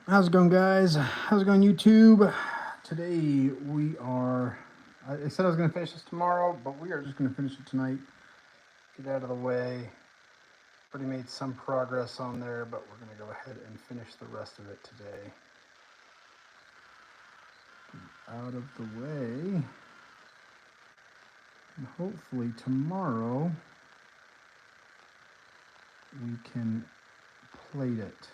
How's it going, guys? How's it going, YouTube? Today we are. I said I was going to finish this tomorrow, but we are just going to finish it tonight. Get out of the way. Already made some progress on there, but we're going to go ahead and finish the rest of it today. Out of the way. And hopefully tomorrow we can plate it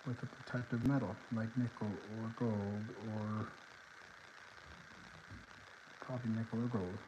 with a protective metal like nickel or gold, or probably nickel or gold.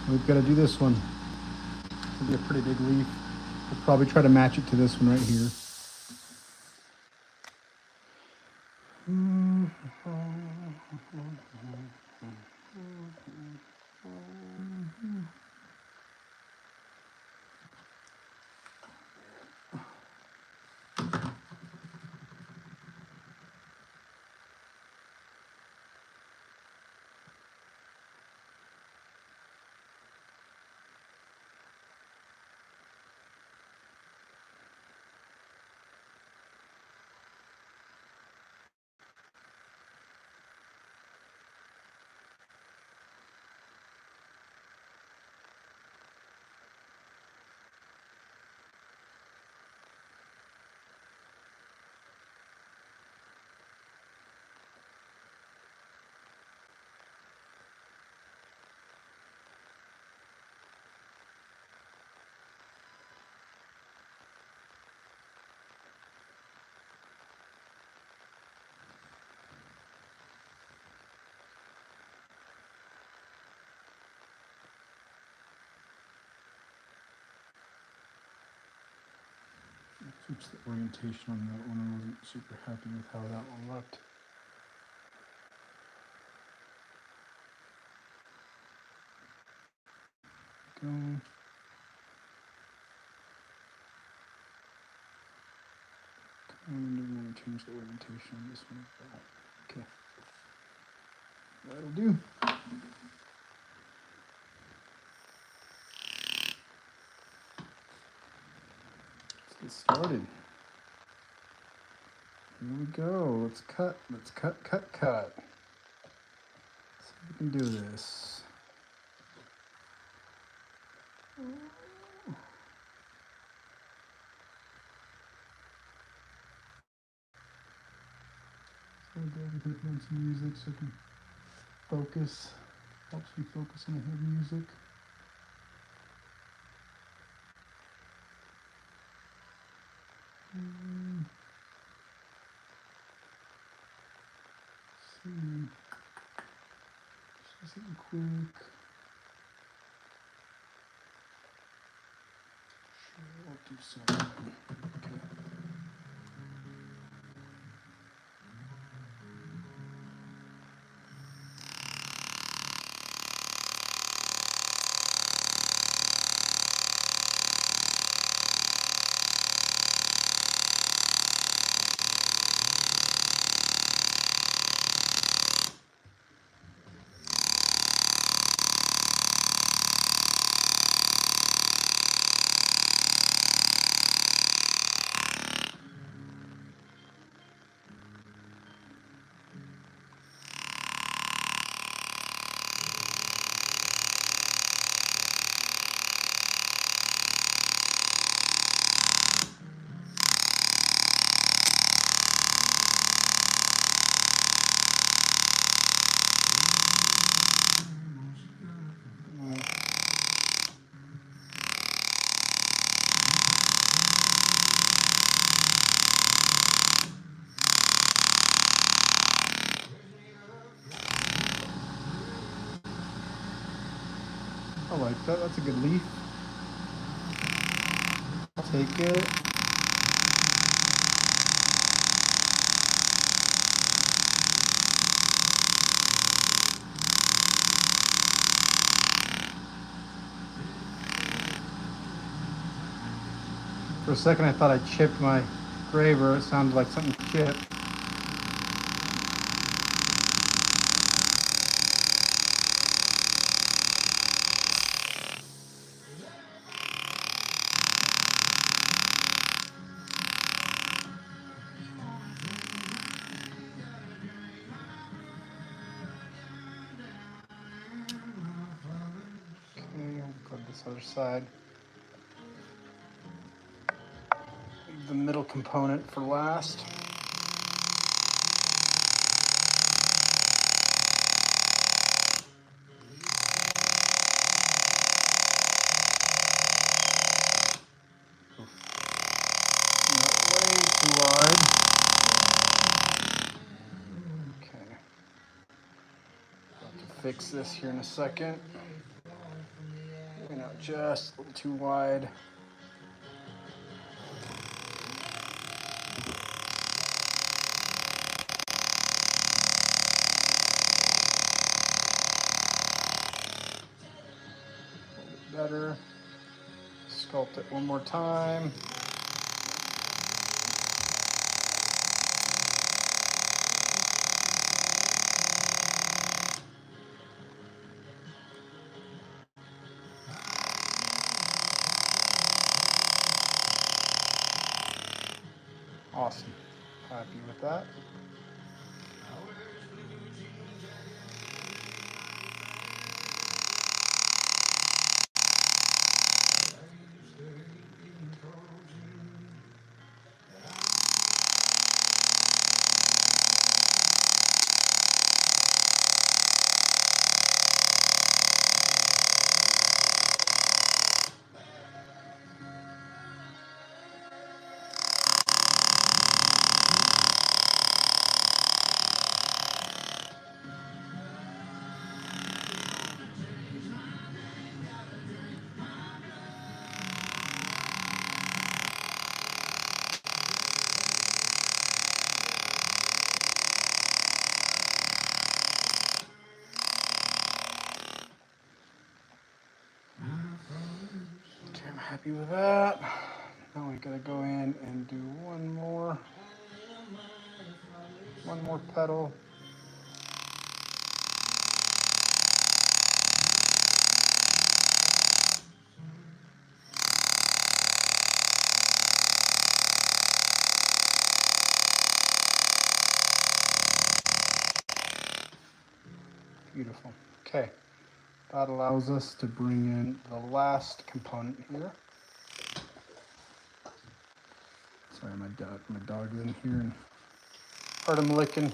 We've got to do this one. It'll be a pretty big leaf. We'll probably try to match it to this one right here. Switch the orientation on that one. I wasn't super happy with how that one looked. go. And we're going to change the orientation on this one. Okay. That'll do. Let's get started. Here we go. Let's cut. Let's cut, cut, cut. Let's see if we can do this. So good. Put on some music so I can focus. Helps me focus on the head music. See. Just something quick. Sure, I'll do something. Okay. I like that. That's a good leaf. I'll take it. For a second, I thought I chipped my graver. It sounded like something chipped. Okay, I'll go to this other side. Leave the middle component for last. Not way too wide. Okay. Have to fix this here in a second. Maybe not just a little too wide. Better. Sculpt it one more time. Awesome. Happy with that. Happy with that. Now we gotta go in and do one more petal. Beautiful. Okay. That allows us to bring in the last component here. Sorry, my dog's in here and heard him licking.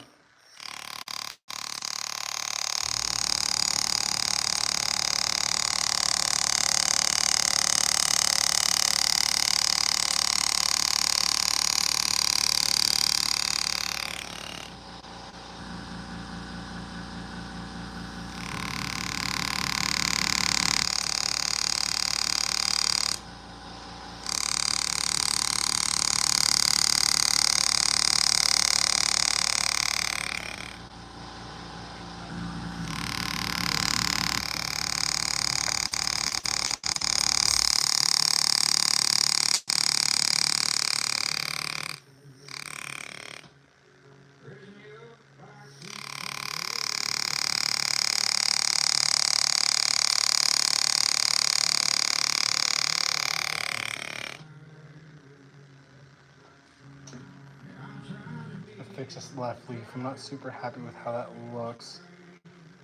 Fix this left leaf. I'm not super happy with how that looks.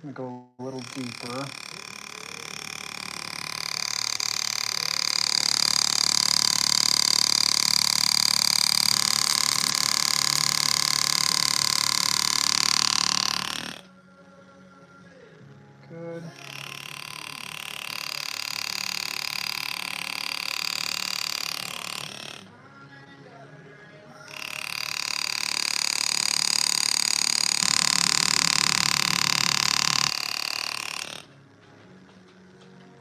I'm gonna go a little deeper. Good.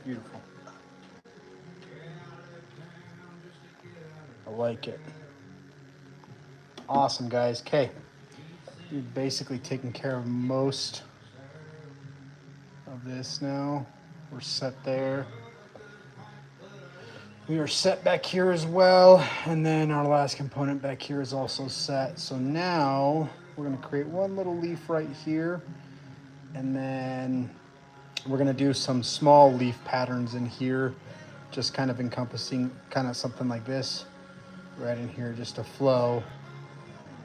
Beautiful. I like it. Awesome, guys. Okay. We've basically taken care of most of this now. We're set there. We are set back here as well. And then our last component back here is also set. So now we're going to create one little leaf right here. And then we're going to do some small leaf patterns in here, just kind of encompassing kind of something like this right in here, just to flow.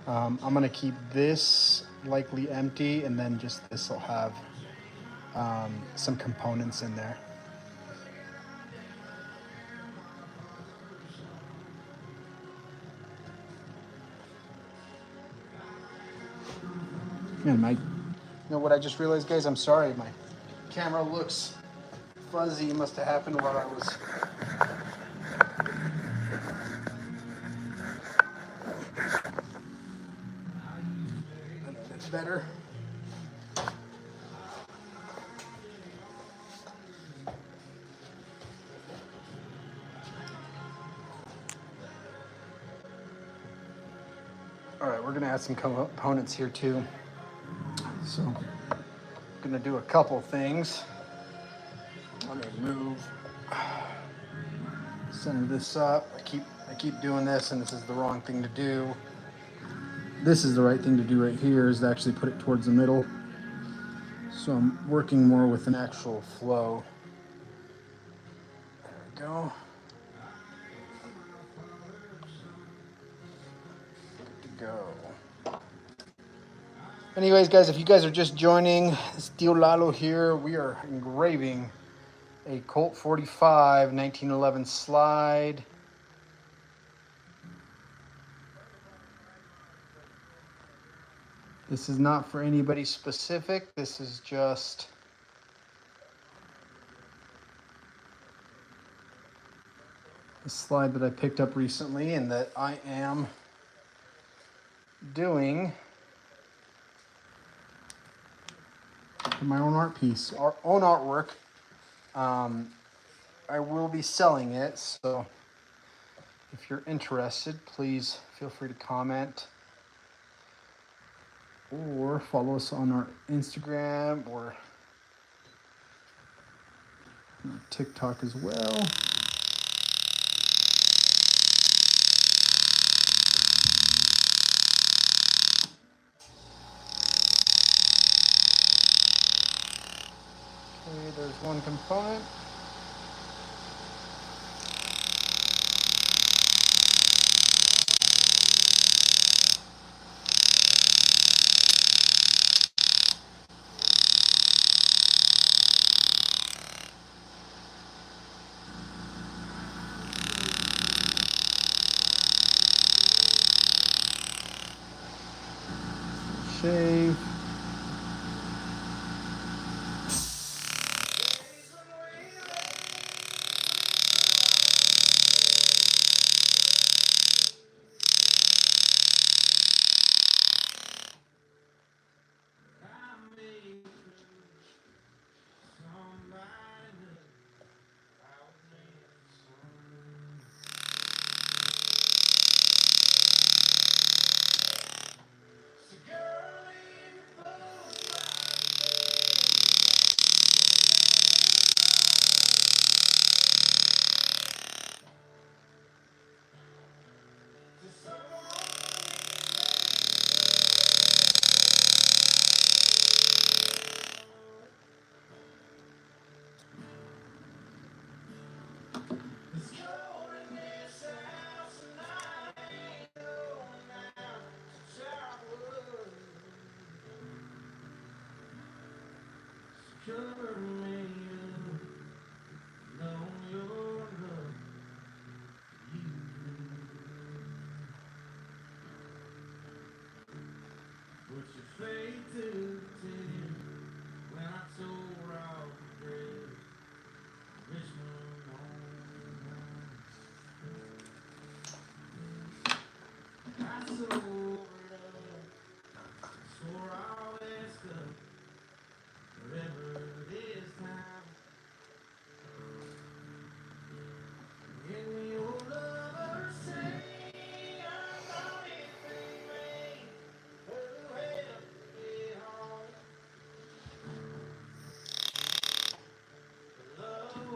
I'm going to keep this likely empty, and then just this will have some components in there. Man, you know what I just realized, guys? I'm sorry, my camera looks fuzzy. It must have happened while I was That's better. All right, we're gonna add some components here too. So I'm gonna do a couple things. Let me move, center this up. I keep doing this, and this is the wrong thing to do. This is the right thing to do right here, is to actually put it towards the middle. So I'm working more with an actual flow. There we go. Good to go. Anyways, guys, if you guys are just joining, it's Tío Lalo here. We are engraving a Colt 45 1911 slide. This is not for anybody specific. This is just a slide that I picked up recently and that I am doing for my own art piece, our own artwork. I will be selling it, so if you're interested, please feel free to comment or follow us on our Instagram or TikTok as well. there's one component. Shave.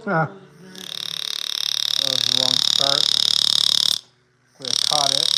Ah, that was the wrong start. We caught it.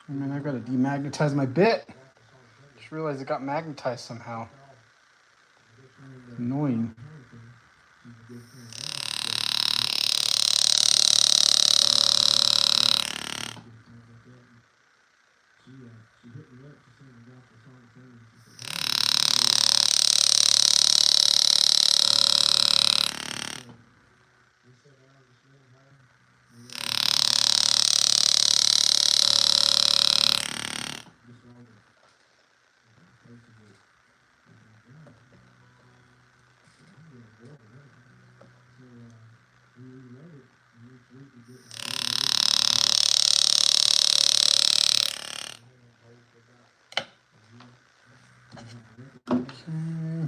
I mean, I gotta demagnetize my bit. Just realized it got magnetized somehow. Annoying. Okay.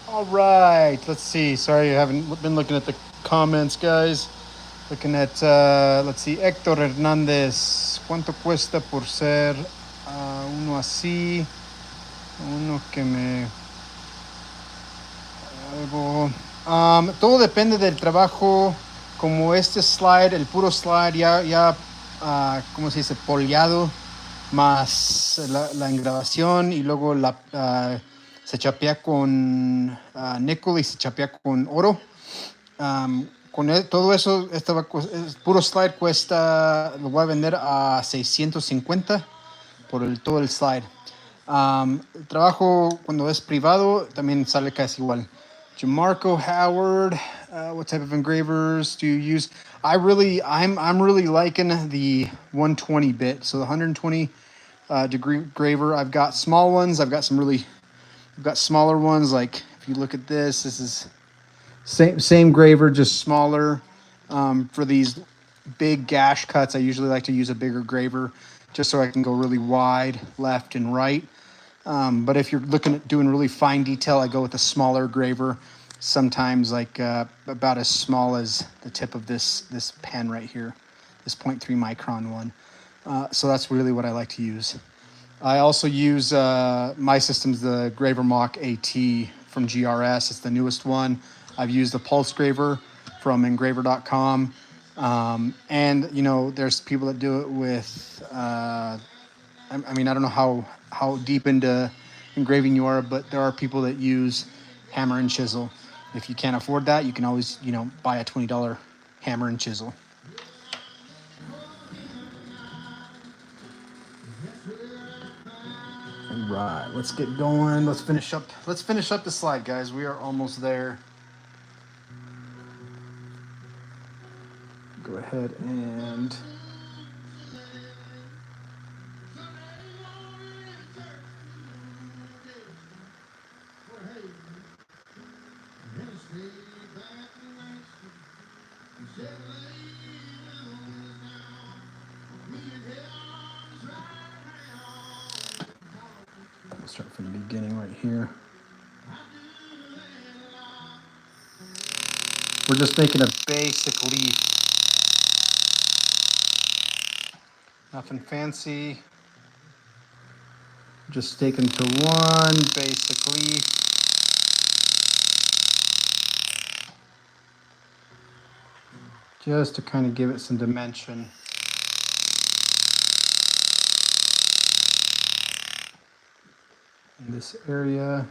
All right, let's see. Sorry, I haven't been looking at the comments, guys. Looking at, let's see, Héctor Hernández. ¿Cuánto cuesta por ser uno así? Uno que me... Algo... todo depende del trabajo. Como este slide, el puro slide ya ¿cómo se dice? Poleado, más la engravación y luego se chapea con nickel y se chapea con oro. Todo eso, puro slide cuesta, lo voy a vender a 650 por todo el slide. El trabajo cuando es privado también sale casi igual. Jamarco Howard, what type of engravers do you use? I'm really liking the 120 bit. So the 120 degree graver. I've got small ones. I've got smaller ones. Like if you look at this is same graver, just smaller. For these big gash cuts, I usually like to use a bigger graver just so I can go really wide left and right. But if you're looking at doing really fine detail, I go with a smaller graver, sometimes like about as small as the tip of this pen right here, this 0.3 micron one. So that's really what I like to use. I also use my system's the Graver Mock AT from GRS. It's the newest one. I've used the Pulse Graver from engraver.com. And, there's people that do it with, I mean, I don't know how deep into engraving you are, but there are people that use hammer and chisel. If you can't afford that, you can always, buy a $20 hammer and chisel. All right, let's get going. Let's finish up the slide, guys. We are almost there. Go ahead and we'll start from the beginning right here. We're just making a basic leaf. Nothing fancy. Just sticking to one basic leaf. Just to kind of give it some dimension. In this area.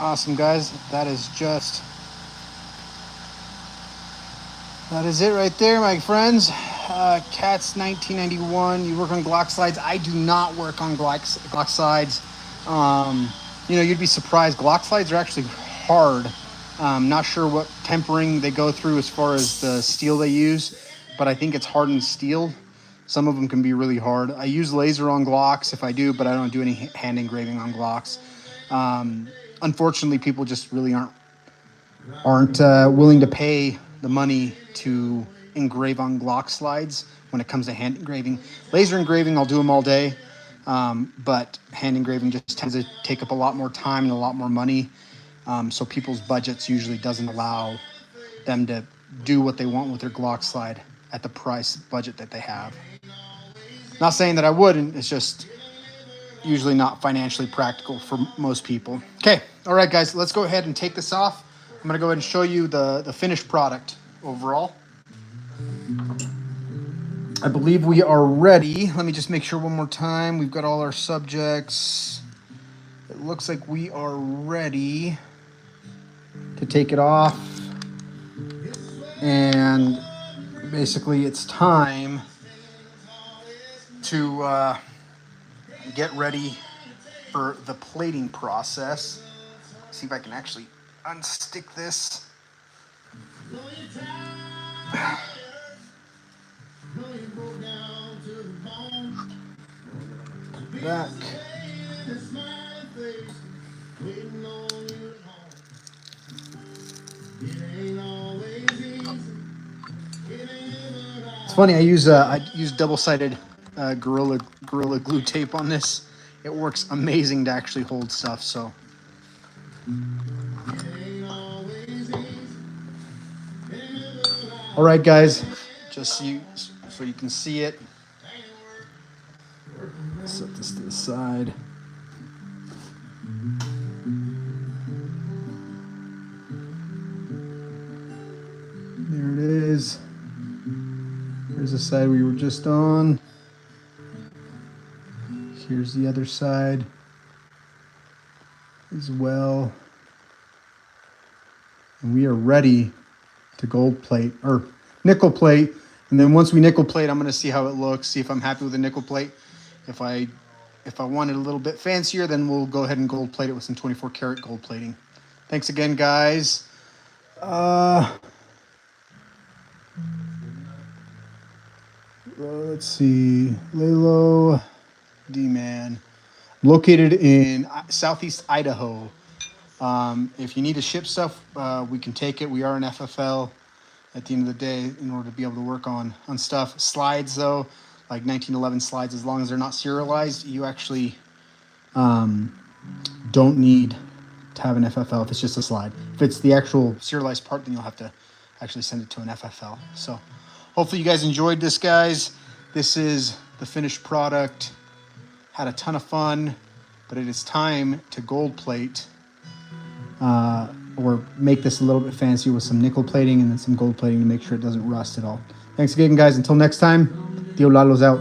Awesome, guys. That is it right there, my friends. Cat's 1991. You work on Glock slides. I do not work on Glock slides. You'd be surprised. Glock slides are actually hard. Not sure what tempering they go through as far as the steel they use, but I think it's hardened steel. Some of them can be really hard. I use laser on Glocks if I do, but I don't do any hand engraving on Glocks. Unfortunately, people just really aren't willing to pay the money to engrave on Glock slides when it comes to hand engraving. Laser engraving, I'll do them all day, but hand engraving just tends to take up a lot more time and a lot more money. So people's budgets usually doesn't allow them to do what they want with their Glock slide at the price budget that they have. Not saying that I wouldn't, it's just usually not financially practical for most people. Okay, all right, guys, let's go ahead and take this off. I'm gonna go ahead and show you the finished product overall. I believe we are ready. Let me just make sure one more time. We've got all our subjects. It looks like we are ready to take it off. And basically it's time to get ready for the plating process. See if I can actually unstick this. Back. It's funny. I use double-sided Gorilla Glue tape on this. It works amazing to actually hold stuff. So. All right, guys. Just so you can see it. Set this to the side. There it is. There's the side we were just on. Here's the other side as well. And we are ready to gold plate or nickel plate. And then once we nickel plate, I'm going to see how it looks, see if I'm happy with the nickel plate. If I want it a little bit fancier, then we'll go ahead and gold plate it with some 24 karat gold plating. Thanks again, guys. Let's see. Lalo D-Man. Located in southeast Idaho. If you need to ship stuff, we can take it. We are an FFL. at the end of the day in order to be able to work on stuff. Slides though, like 1911 slides, as long as they're not serialized, you actually don't need to have an FFL if it's just a slide. If it's the actual serialized part, then you'll have to actually send it to an FFL. So hopefully you guys enjoyed this, guys. This is the finished product. Had a ton of fun, but it is time to gold plate or make this a little bit fancy with some nickel plating and then some gold plating to make sure it doesn't rust at all. Thanks again, guys. Until next time, Tío Lalo's out.